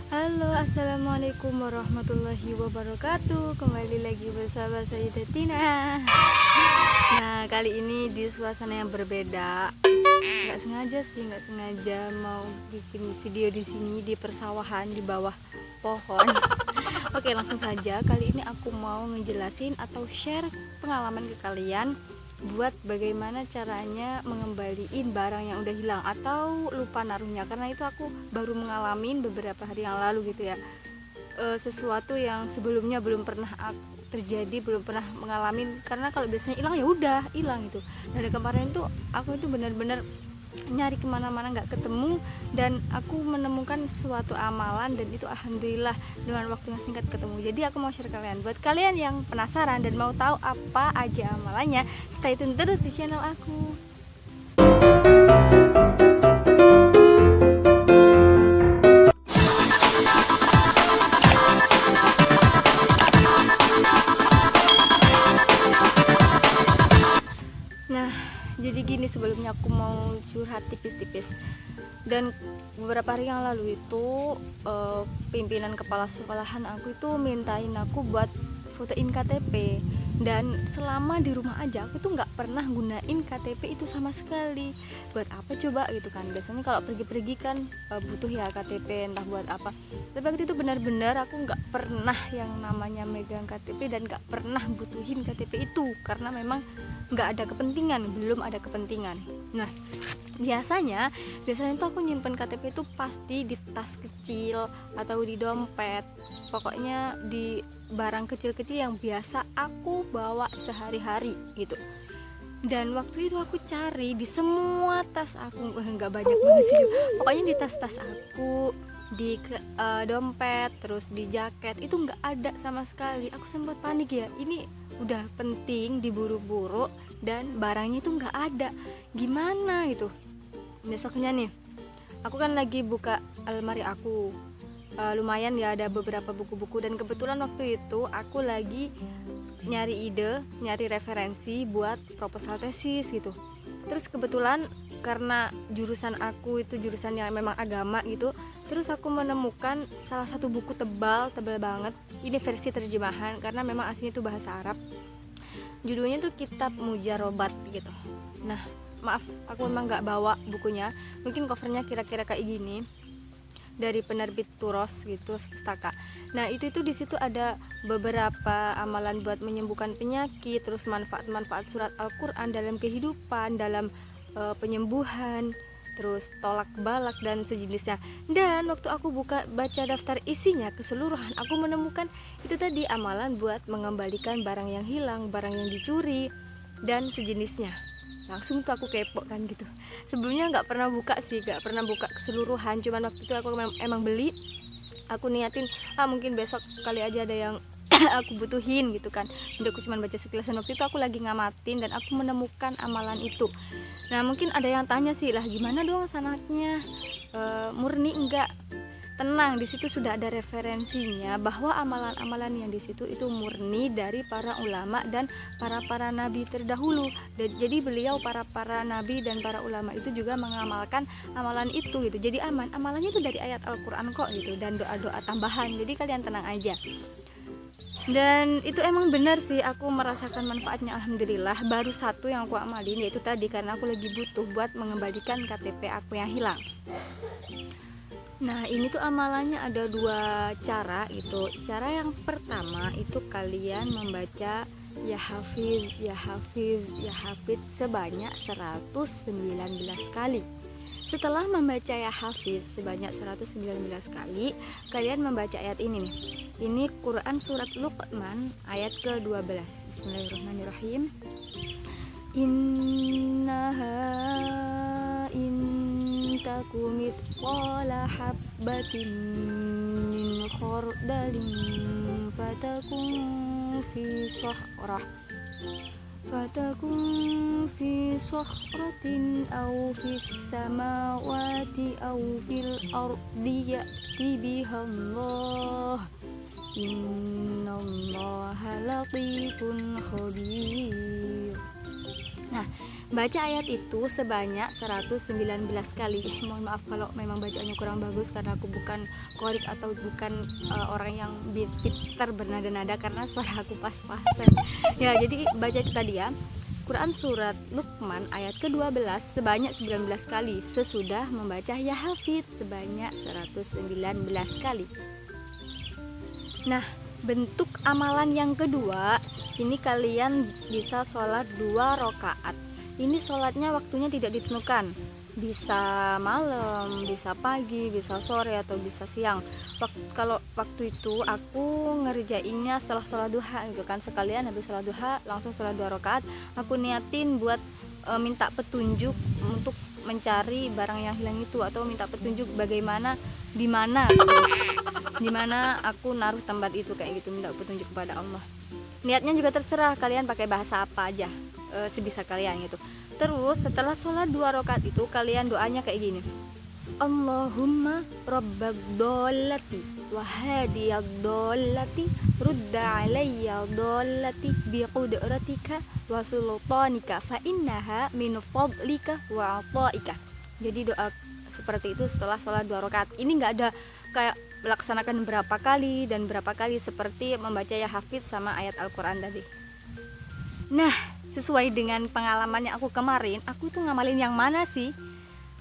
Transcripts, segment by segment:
Halo, assalamualaikum warahmatullahi wabarakatuh. Kembali lagi bersama saya Datina. Nah, kali ini di suasana yang berbeda. Nggak sengaja sih, nggak sengaja mau bikin video di sini di persawahan di bawah pohon. Oke, langsung saja. Kali ini aku mau ngejelasin atau share pengalaman ke kalian buat bagaimana caranya mengembaliin barang yang udah hilang atau lupa naruhnya, karena itu aku baru mengalami beberapa hari yang lalu gitu ya. Sesuatu yang sebelumnya belum pernah terjadi, belum pernah mengalami, karena kalau biasanya hilang ya udah hilang gitu. Dari kemarin tuh aku itu benar-benar nyari kemana-mana nggak ketemu, dan aku menemukan suatu amalan, dan itu alhamdulillah dengan waktu yang singkat ketemu. Jadi aku mau share kalian, buat kalian yang penasaran dan mau tahu apa aja amalannya, stay tune terus di channel aku. Nah, jadi gini, sebelumnya aku mau curhat tipis-tipis. Dan beberapa hari yang lalu itu pimpinan kepala sekolahan aku itu mintain aku buat fotoin KTP, dan selama di rumah aja aku tuh nggak pernah gunain KTP itu sama sekali. Buat apa coba gitu kan, biasanya kalau pergi-pergi kan butuh ya KTP, entah buat apa. Tapi waktu itu benar-benar aku nggak pernah yang namanya megang KTP dan nggak pernah butuhin KTP itu, karena memang nggak ada kepentingan, belum ada kepentingan. Nah, biasanya tuh aku nyimpen KTP itu pasti di tas kecil atau di dompet, pokoknya di barang kecil-kecil yang biasa aku bawa sehari-hari gitu. Dan waktu itu aku cari di semua tas aku, nggak banyak banget sih, pokoknya di tas-tas aku, di dompet, terus di jaket, itu nggak ada sama sekali. Aku sempat panik ya, ini udah penting, diburu-buru, dan barangnya itu nggak ada, gimana gitu. Besoknya nih, aku kan lagi buka almari aku, lumayan ya ada beberapa buku-buku, dan kebetulan waktu itu aku lagi nyari ide, nyari referensi buat proposal tesis gitu. Terus kebetulan karena jurusan aku itu jurusan yang memang agama gitu, terus aku menemukan salah satu buku tebal banget. Ini versi terjemahan karena memang aslinya itu bahasa Arab. Judulnya tuh Kitab Mujarobat gitu. Nah, maaf aku memang nggak bawa bukunya, mungkin covernya kira-kira kayak gini, dari penerbit Turos gitu, Pustaka. Nah, itu di situ ada beberapa amalan buat menyembuhkan penyakit, terus manfaat-manfaat surat Al-Qur'an dalam kehidupan, dalam penyembuhan, terus tolak balak dan sejenisnya. Dan waktu aku baca daftar isinya keseluruhan, aku menemukan itu tadi amalan buat mengembalikan barang yang hilang, barang yang dicuri dan sejenisnya. Langsung tuh aku kepo kan gitu. Sebelumnya nggak pernah buka sih, nggak pernah buka keseluruhan, cuman waktu itu aku emang beli, aku niatin mungkin besok kali aja ada yang aku butuhin gitu kan. Udah aku cuman baca sekilas, dan waktu itu aku lagi ngamatin dan aku menemukan amalan itu. Nah, mungkin ada yang tanya sih, lah gimana dong sanatnya, murni enggak? Tenang, di situ sudah ada referensinya bahwa amalan-amalan yang di situ itu murni dari para ulama dan para nabi terdahulu. Jadi beliau para nabi dan para ulama itu juga mengamalkan amalan itu gitu. Jadi aman, amalannya itu dari ayat Al-Qur'an kok gitu, dan doa-doa tambahan. Jadi kalian tenang aja. Dan itu emang benar sih, aku merasakan manfaatnya alhamdulillah. Baru satu yang aku amalin, yaitu tadi karena aku lagi butuh buat mengembalikan KTP aku yang hilang. Nah, ini tuh amalannya ada dua cara gitu. Cara yang pertama itu kalian membaca ya hafiz, ya hafiz, ya hafiz sebanyak 119 kali. Setelah membaca ya hafiz sebanyak 119 kali, kalian membaca ayat ini nih. Ini Quran surat Luqman ayat ke-12. Bismillahirrahmanirrahim. Innaha taku mithqala habbatin min khardalin fatakun fi sakhratin aw fis samawati aw fil ardi ya'ti bihallah innallaha latifun khabir. Nah, baca ayat itu sebanyak 119 kali. Mohon maaf kalau memang bacaannya kurang bagus karena aku bukan qorik atau bukan orang yang pintar bernada-nada, karena suara aku pas-pasan. Ya, jadi baca itu tadi ya. Quran surat Luqman ayat ke-12 sebanyak 19 kali, sesudah membaca ya hafid sebanyak 119 kali. Nah, bentuk amalan yang kedua, ini kalian bisa sholat 2 rakaat. Ini sholatnya waktunya tidak ditentukan, bisa malam, bisa pagi, bisa sore, atau bisa siang. Kalau waktu itu aku ngerjainnya setelah sholat duha gitu kan, sekalian habis sholat duha langsung sholat 2 rakaat. Aku niatin buat minta petunjuk untuk mencari barang yang hilang itu, atau minta petunjuk bagaimana di mana aku naruh tempat itu, kayak gitu, minta petunjuk kepada Allah. Niatnya juga terserah kalian pakai bahasa apa aja, sebisa kalian gitu. Terus setelah sholat 2 rakaat itu kalian doanya kayak gini, Allahumma rabbad dallati wa hadiyad dallati rudda alayya dallati biqudratika wa sultanika fa innaha min fadlika wa ataika. Jadi doa seperti itu setelah sholat 2 rakaat. Ini nggak ada kayak melaksanakan berapa kali dan berapa kali seperti membaca ya hafid sama ayat Al-Quran tadi. Nah, sesuai dengan pengalamannya aku kemarin, aku tuh ngamalin yang mana sih?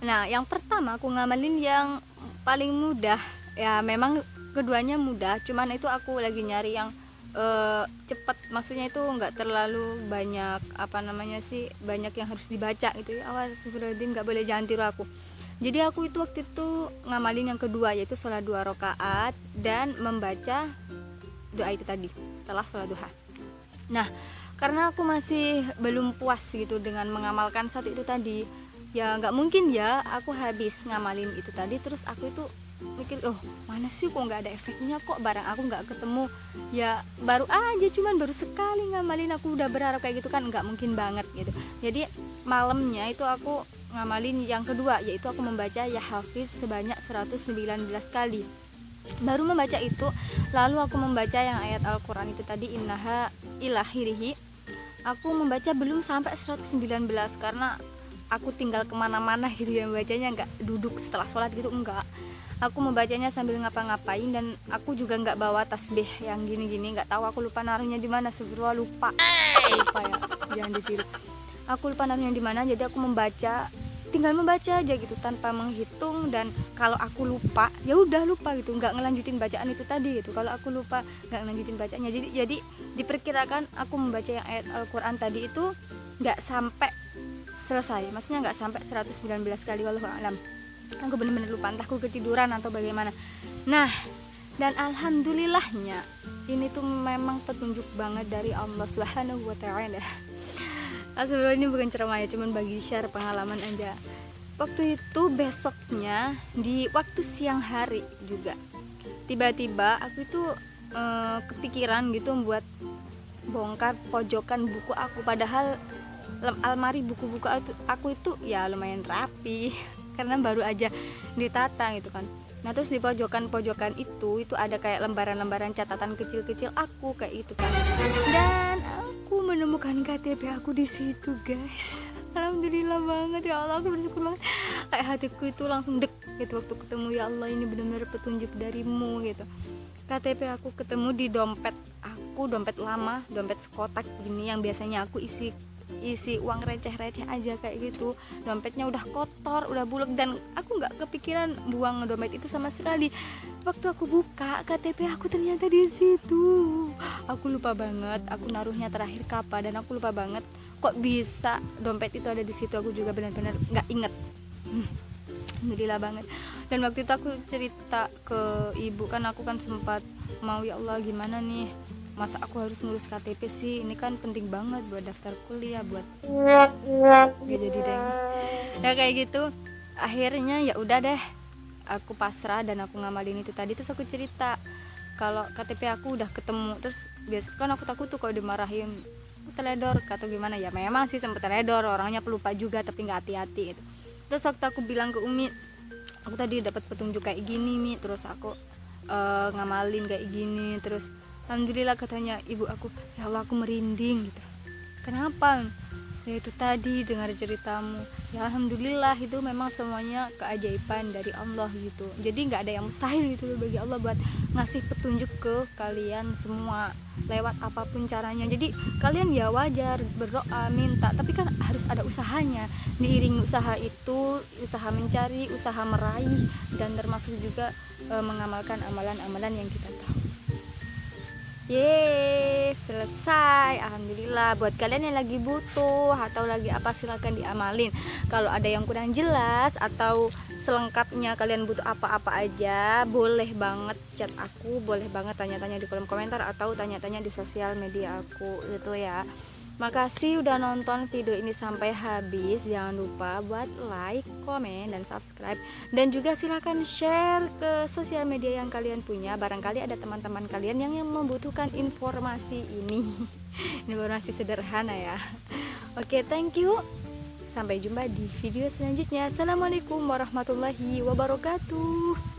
Nah, yang pertama aku ngamalin yang paling mudah. Ya memang keduanya mudah, cuman itu aku lagi nyari yang cepat, maksudnya itu nggak terlalu banyak banyak yang harus dibaca gitu ya. Awas sebelum nggak boleh, jangan tiru aku. Jadi aku itu waktu itu ngamalin yang kedua, yaitu sholat 2 rakaat dan membaca doa itu tadi setelah sholat duha. Nah, karena aku masih belum puas gitu dengan mengamalkan satu itu tadi, ya nggak mungkin ya aku habis ngamalin itu tadi terus aku itu mikir, oh mana sih kok nggak ada efeknya, kok barang aku nggak ketemu. Ya baru sekali ngamalin aku udah berharap kayak gitu kan, nggak mungkin banget gitu. Jadi malamnya itu aku ngamalin yang kedua, yaitu aku membaca ya hafiz sebanyak 119 kali. Baru membaca itu, lalu aku membaca yang ayat Al-Quran itu tadi, innaha ilahirihi. Aku membaca belum sampai 119 karena aku tinggal kemana-mana gitu ya, bacanya nggak duduk setelah sholat gitu, enggak. Aku membacanya sambil ngapa-ngapain, dan aku juga nggak bawa tasbih yang gini-gini, nggak tahu, aku lupa naruhnya di mana. Sebelum lupa ya, jangan ditiru. Aku lupa naruhnya di mana, jadi aku tinggal membaca aja gitu tanpa menghitung. Dan kalau aku lupa ya udah lupa gitu, nggak ngelanjutin bacaan itu tadi gitu. Kalau aku lupa nggak ngelanjutin bacanya, jadi diperkirakan aku membaca yang ayat Al-Quran tadi itu nggak sampai selesai, maksudnya nggak sampai 119 kali, wallahu a'lam. Aku bener-bener lupa, entah aku ketiduran atau bagaimana. Nah, dan alhamdulillahnya ini tuh memang petunjuk banget dari Allah Subhanahu wa ta'ala. Sebenarnya ini bukan ceramah ya, cuman bagi share pengalaman aja. Waktu itu besoknya di waktu siang hari juga, tiba-tiba aku itu kepikiran gitu buat bongkar pojokan buku aku, padahal almari buku-buku aku itu ya lumayan rapi karena baru aja ditata gitu kan. Nah, terus di pojokan-pojokan itu ada kayak lembaran-lembaran catatan kecil-kecil aku kayak itu kan. Dan aku menemukan KTP aku di situ, guys. Alhamdulillah banget ya Allah, aku bersyukur banget. Kayak hatiku itu langsung dek gitu waktu ketemu, ya Allah ini benar-benar petunjuk darimu gitu. KTP aku ketemu di dompet aku, dompet lama, dompet sekotak gini yang biasanya aku isi uang receh-receh aja kayak gitu. Dompetnya udah kotor, udah bulek, dan aku nggak kepikiran buang dompet itu sama sekali. Waktu aku buka KTP aku ternyata di situ. Aku lupa banget aku naruhnya terakhir kapan, dan aku lupa banget kok bisa dompet itu ada di situ. Aku juga benar-benar nggak inget. Alhamdulillah banget. Dan waktu itu aku cerita ke ibu kan, aku kan sempat mau, ya Allah gimana nih, masa aku harus ngurus KTP sih, ini kan penting banget buat daftar kuliah, buat gak jadi deh. Nah kayak gitu, akhirnya ya udah deh, aku pasrah dan aku ngamalin itu tadi. Terus aku cerita kalau KTP aku udah ketemu. Terus biasa kan aku takut tuh kalau dimarahin teledor atau gimana, ya memang sih sempet teledor, orangnya pelupa juga tapi nggak hati-hati gitu. Terus waktu aku bilang ke Umi, aku tadi dapat petunjuk kayak gini Mi, terus aku ngamalin kayak gini, terus alhamdulillah katanya ibu aku, ya Allah aku merinding gitu. Kenapa? Ya itu tadi dengar ceritamu, ya alhamdulillah itu memang semuanya keajaiban dari Allah gitu. Jadi nggak ada yang mustahil gitu loh bagi Allah buat ngasih petunjuk ke kalian semua lewat apapun caranya. Jadi kalian ya wajar berdoa minta, tapi kan harus ada usahanya. Diiringi usaha itu, usaha mencari, usaha meraih, dan termasuk juga mengamalkan amalan-amalan yang kita tahu. Yeay, selesai. Alhamdulillah. Buat kalian yang lagi butuh atau lagi apa, silahkan diamalin. Kalau ada yang kurang jelas atau selengkapnya kalian butuh apa-apa aja, boleh banget chat aku, boleh banget tanya-tanya di kolom komentar atau tanya-tanya di sosial media aku gitu ya. Makasih udah nonton video ini sampai habis. Jangan lupa buat like, komen, dan subscribe. Dan juga silahkan share ke sosial media yang kalian punya. Barangkali ada teman-teman kalian yang membutuhkan informasi ini. Informasi sederhana ya. Oke, thank you. Sampai jumpa di video selanjutnya. Assalamualaikum warahmatullahi wabarakatuh.